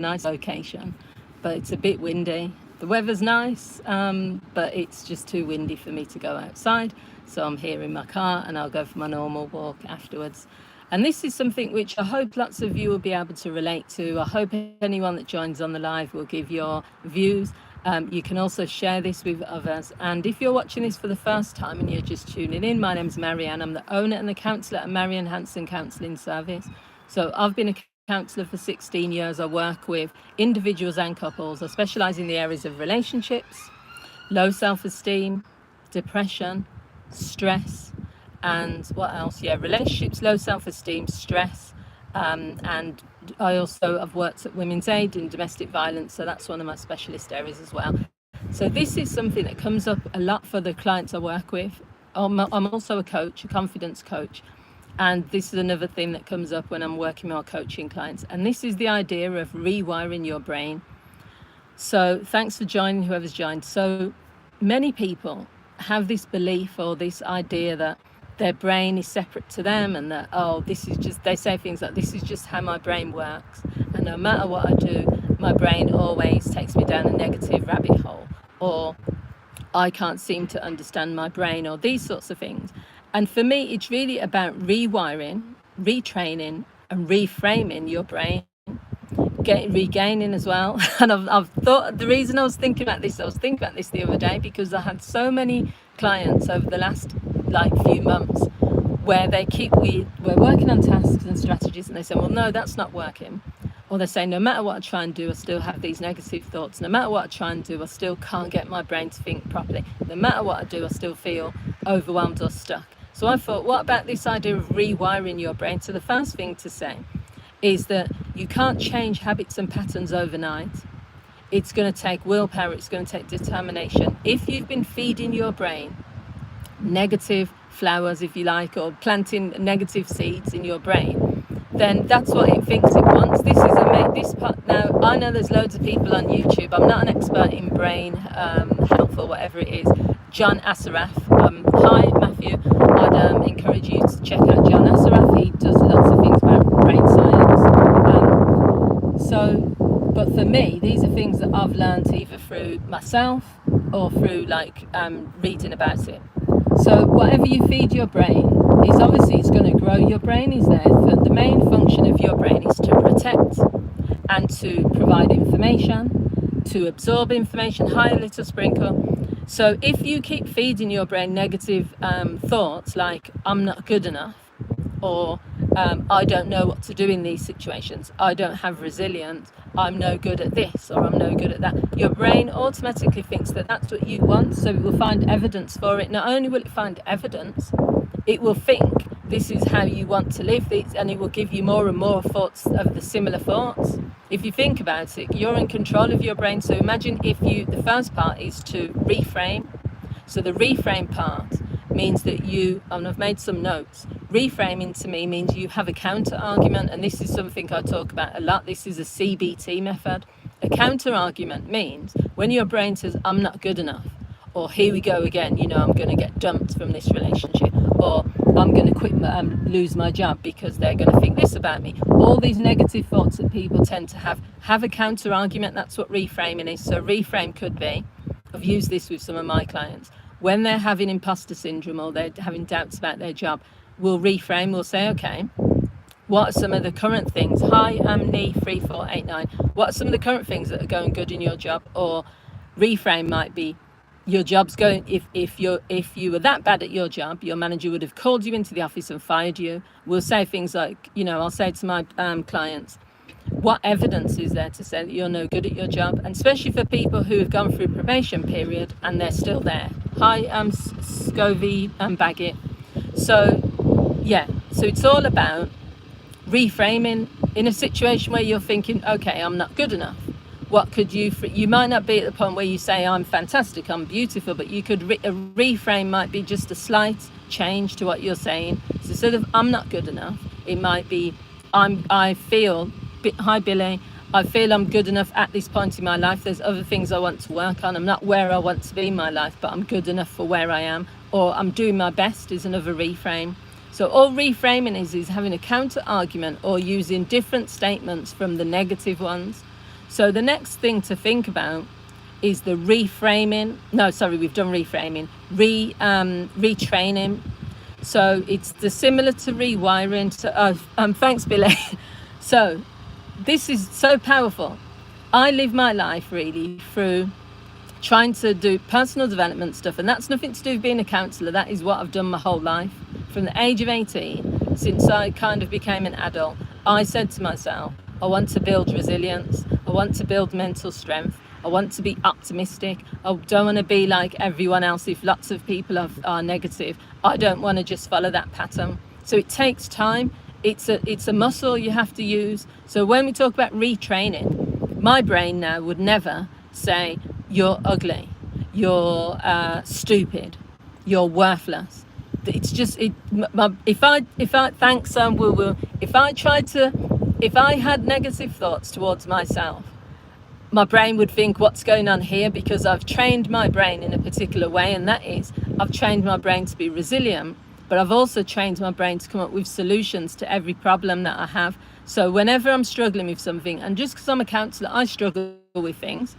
nice location, but it's a bit windy. The weather's nice, but it's just too windy for me to go outside. So I'm here in my car and I'll go for my normal walk afterwards. And this is something which I hope lots of you will be able to relate to. I hope anyone that joins on the live will give your views. You can also share this with others. And if you're watching this for the first time and you're just tuning in, my name's Marianne. I'm the owner and the counsellor at Marianne Hanson Counselling Service. So I've been a counsellor for 16 years. I work with individuals and couples. I specialise in the areas of relationships, low self-esteem, depression, stress, and what else? Yeah, relationships, low self-esteem, stress, and I also have worked at Women's Aid in domestic violence, so that's one of my specialist areas as well. So this is something that comes up a lot for the clients I work with. I'm also a coach, a confidence coach, and this is another thing that comes up when I'm working with our coaching clients, and this is the idea of rewiring your brain. So thanks for joining, whoever's joined. So many people have this belief or this idea that their brain is separate to them, and that, oh, this is just, they say things like, this is just how my brain works, and no matter what I do, my brain always takes me down a negative rabbit hole, or I can't seem to understand my brain, or these sorts of things. And for me, it's really about rewiring, retraining, and reframing your brain, regaining as well. And I've thought, the reason I was thinking about this the other day, because I had so many clients over the last few months where we're working on tasks and strategies, and they say, well, no, that's not working. Or they say, no matter what I try and do, I still have these negative thoughts. No matter what I try and do, I still can't get my brain to think properly. No matter what I do, I still feel overwhelmed or stuck. So I thought, what about this idea of rewiring your brain? So the first thing to say is that you can't change habits and patterns overnight. It's going to take willpower, it's going to take determination. If you've been feeding your brain negative flowers, if you like, or planting negative seeds in your brain, then that's what it thinks it wants. This part. Now, I know there's loads of people on YouTube. I'm not an expert in brain health or whatever it is. John Assaraf. Hi, Matthew. I'd encourage you to check out John Assaraf. He does lots of things about brain science. But for me, these are things that I've learned either through myself or through reading about it. So whatever you feed your brain is obviously, it's going to grow. Your brain is there for the main function of your brain is to protect and to provide information, to absorb information. Hi, little sprinkle. So if you keep feeding your brain negative thoughts like, I'm not good enough, or I don't know what to do in these situations, I don't have resilience, I'm no good at this, or I'm no good at that, your brain automatically thinks that that's what you want, so it will find evidence for it. Not only will it find evidence, it will think this is how you want to live, and it will give you more and more thoughts of the similar thoughts. If you think about it, you're in control of your brain. So imagine the first part is to reframe. So the reframe part means that and I've made some notes, reframing to me means you have a counter argument, and this is something I talk about a lot. This is a CBT method. A counter argument means when your brain says, I'm not good enough, or here we go again, I'm going to get dumped from this relationship, or I'm going to quit lose my job because they're going to think this about me. All these negative thoughts that people tend to have a counter argument. That's what reframing is. So reframe could be, I've used this with some of my clients, when they're having imposter syndrome or they're having doubts about their job, we'll reframe. We'll say, okay, what are some of the current things? Hi, I'm Nee3489. What are some of the current things that are going good in your job? Or reframe might be, your job's going, if you were that bad at your job, your manager would have called you into the office and fired you. We'll say things like, I'll say to my clients, what evidence is there to say that you're no good at your job? And especially for people who have gone through probation period and they're still there. Hi, I'm Scovey and Baggett. So it's all about reframing in a situation where you're thinking, okay, I'm not good enough. What could you might not be at the point where you say, I'm fantastic, I'm beautiful, but you could, a reframe might be just a slight change to what you're saying. So instead of, I'm not good enough, it might be, hi Billy, I feel I'm good enough at this point in my life. There's other things I want to work on. I'm not where I want to be in my life, but I'm good enough for where I am. Or I'm doing my best is another reframe. So all reframing is having a counter argument or using different statements from the negative ones. So the next thing to think about is the reframing. No, sorry, we've done reframing. Retraining. So it's similar to rewiring. So, thanks, Billy. So this is so powerful. I live my life really through trying to do personal development stuff, and that's nothing to do with being a counsellor. That is what I've done my whole life. From the age of 18, since I kind of became an adult, I said to myself, I want to build resilience, I want to build mental strength, I want to be optimistic, I don't want to be like everyone else. If lots of people are negative, I don't want to just follow that pattern. So it takes time. It's a muscle you have to use. So when we talk about retraining, my brain now would never say you're ugly, you're stupid, you're worthless. It's just if I thanks woo woo, if I had negative thoughts towards myself, my brain would think, what's going on here? Because I've trained my brain in a particular way, and that is I've trained my brain to be resilient, but I've also trained my brain to come up with solutions to every problem that I have. So whenever I'm struggling with something, and just because I'm a counsellor, I struggle with things.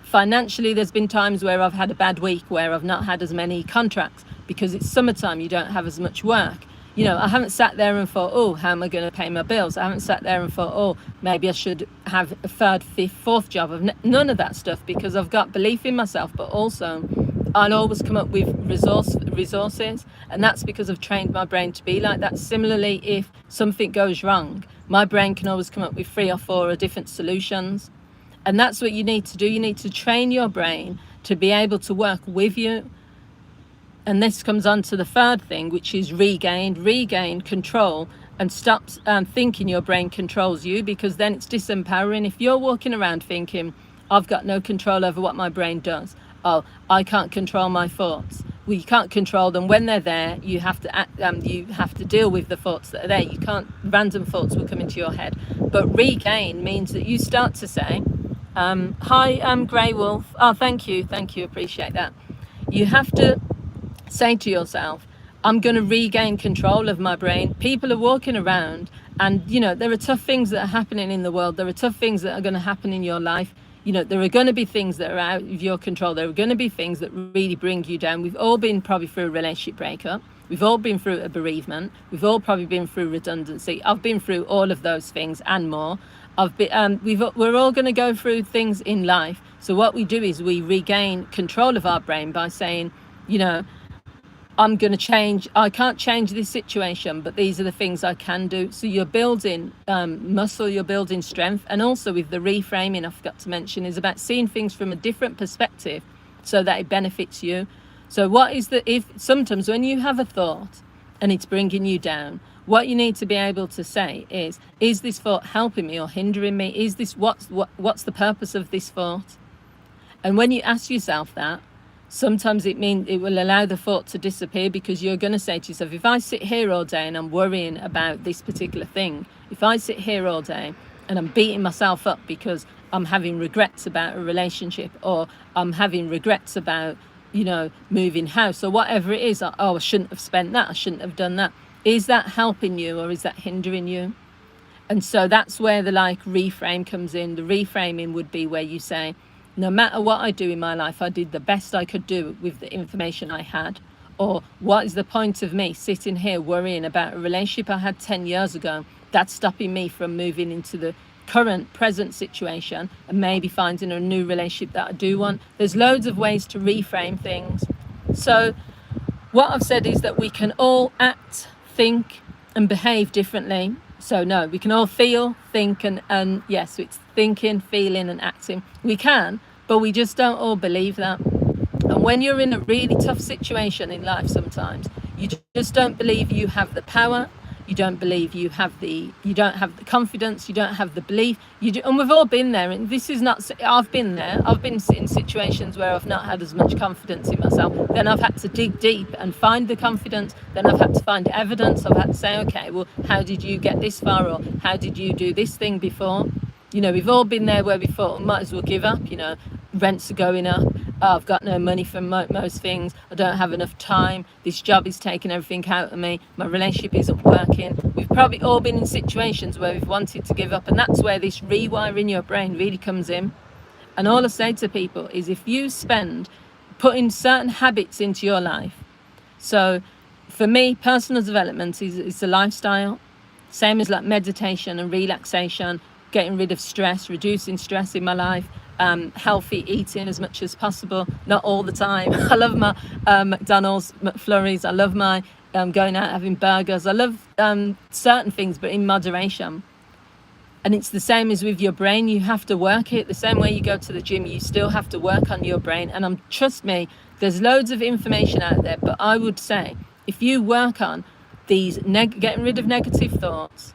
Financially, there's been times where I've had a bad week where I've not had as many contracts because it's summertime, you don't have as much work. You know, I haven't sat there and thought, oh, how am I going to pay my bills? I haven't sat there and thought, oh, maybe I should have a third, fifth, fourth job. None of that stuff, because I've got belief in myself, but also I'll always come up with resources, and that's because I've trained my brain to be like that. Similarly, if something goes wrong, my brain can always come up with 3 or 4 different solutions. And that's what you need to do. You need to train your brain to be able to work with you. And this comes on to the third thing, which is regain control, and stop thinking your brain controls you, because then it's disempowering. If you're walking around thinking, I've got no control over what my brain does. Oh, I can't control my thoughts. Well, you can't control them. When they're there, you have to deal with the thoughts that are there. You can't, random thoughts will come into your head. But regain means that you start to say, hi, Grey Wolf. Oh, thank you, appreciate that. You have to say to yourself, I'm going to regain control of my brain. People are walking around, and you know, there are tough things that are happening in the world. There are tough things that are going to happen in your life. You know, there are going to be things that are out of your control. There are going to be things that really bring you down. We've all been probably through a relationship breakup. We've all been through a bereavement. We've all probably been through redundancy. I've been through all of those things and more. We're all going to go through things in life. So what we do is we regain control of our brain by saying, you know, I'm going to change. I can't change this situation, but these are the things I can do. So you're building muscle, you're building strength. And also with the reframing, I forgot to mention, is about seeing things from a different perspective so that it benefits you. So if sometimes when you have a thought and it's bringing you down, what you need to be able to say is this thought helping me or hindering me? Is this what's the purpose of this thought? And when you ask yourself that, sometimes it will allow the thought to disappear, because you're going to say to yourself, if I sit here all day and I'm worrying about this particular thing, if I sit here all day and I'm beating myself up because I'm having regrets about a relationship, or I'm having regrets about, you know, moving house or whatever it is, oh, I shouldn't have spent that, I shouldn't have done that. Is that helping you or is that hindering you? And so that's where the reframe comes in. The reframing would be where you say, no matter what I do in my life, I did the best I could do with the information I had. Or what is the point of me sitting here worrying about a relationship I had 10 years ago that's stopping me from moving into the present situation and maybe finding a new relationship that I do want? There's loads of ways to reframe things. So what I've said is that we can all act, think and behave differently. So no, we can all feel, think and yes, so it's thinking, feeling and acting. We can, but we just don't all believe that. And when you're in a really tough situation in life, sometimes you just don't believe you have the power. You don't believe you don't have the confidence, you don't have the belief. And we've all been there. And this is not, I've been there. I've been in situations where I've not had as much confidence in myself. Then I've had to dig deep and find the confidence. Then I've had to find evidence. I've had to say, okay, well, how did you get this far? Or how did you do this thing before? You know, we've all been there where we thought, might as well give up, you know. rents are going up, I've got no money for most things, I don't have enough time, this job is taking everything out of me, my relationship isn't working. We've probably all been in situations where we've wanted to give up, and that's where this rewiring your brain really comes in. And all I say to people is, if you spend putting certain habits into your life, so for me, personal development is a lifestyle, same as like meditation and relaxation, getting rid of stress, reducing stress in my life, healthy eating as much as possible, not all the time. I love my McDonald's, McFlurries, I love my going out having burgers, I love certain things, but in moderation. And it's the same as with your brain. You have to work it the same way you go to the gym. You still have to work on your brain. And trust me, there's loads of information out there, but I would say if you work on these, getting rid of negative thoughts,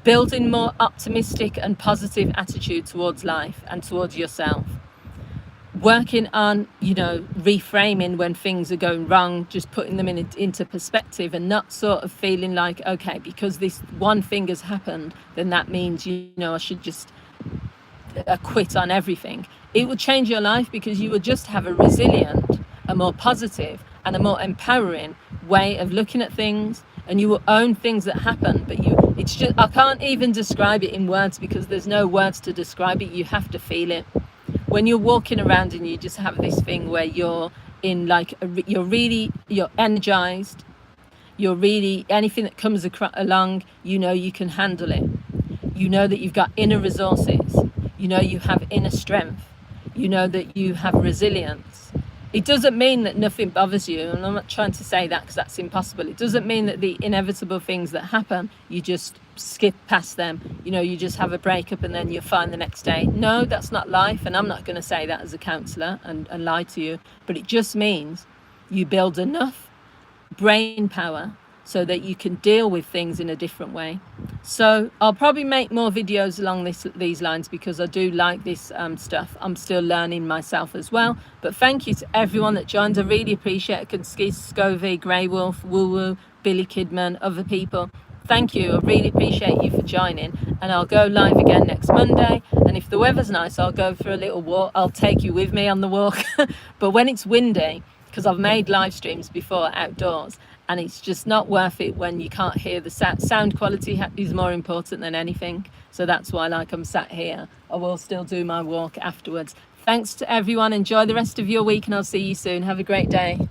building more optimistic and positive attitude towards life and towards yourself, working on, reframing when things are going wrong, just putting them into perspective, and not sort of feeling like, okay, because this one thing has happened, then that means, I should just quit on everything. It will change your life, because you will just have a resilient, a more positive and a more empowering way of looking at things, and you will own things that happen. But it's just, I can't even describe it in words, because there's no words to describe it. You have to feel it. When you're walking around and you just have this thing where you're in like, you're energized, you're really, anything that comes along, you can handle it. You know that you've got inner resources. You have inner strength. That you have resilience. It doesn't mean that nothing bothers you, and I'm not trying to say that, because that's impossible. It doesn't mean that the inevitable things that happen, you just skip past them. You just have a breakup and then you're fine the next day. No, that's not life, and I'm not going to say that as a counsellor and lie to you, but it just means you build enough brain power so that you can deal with things in a different way. So I'll probably make more videos along these lines, because I do like this stuff. I'm still learning myself as well. But thank you to everyone that joined. I really appreciate it. Kunski, Scovey, Grey Wolf, Woo Woo, Billy Kidman, other people. Thank you. I really appreciate you for joining. And I'll go live again next Monday. And if the weather's nice, I'll go for a little walk. I'll take you with me on the walk. But when it's windy, because I've made live streams before outdoors, and it's just not worth it when you can't hear the sound quality is more important than anything. So that's why, like, I'm sat here. I will still do my walk afterwards. Thanks to everyone. Enjoy the rest of your week, and I'll see you soon. Have a great day.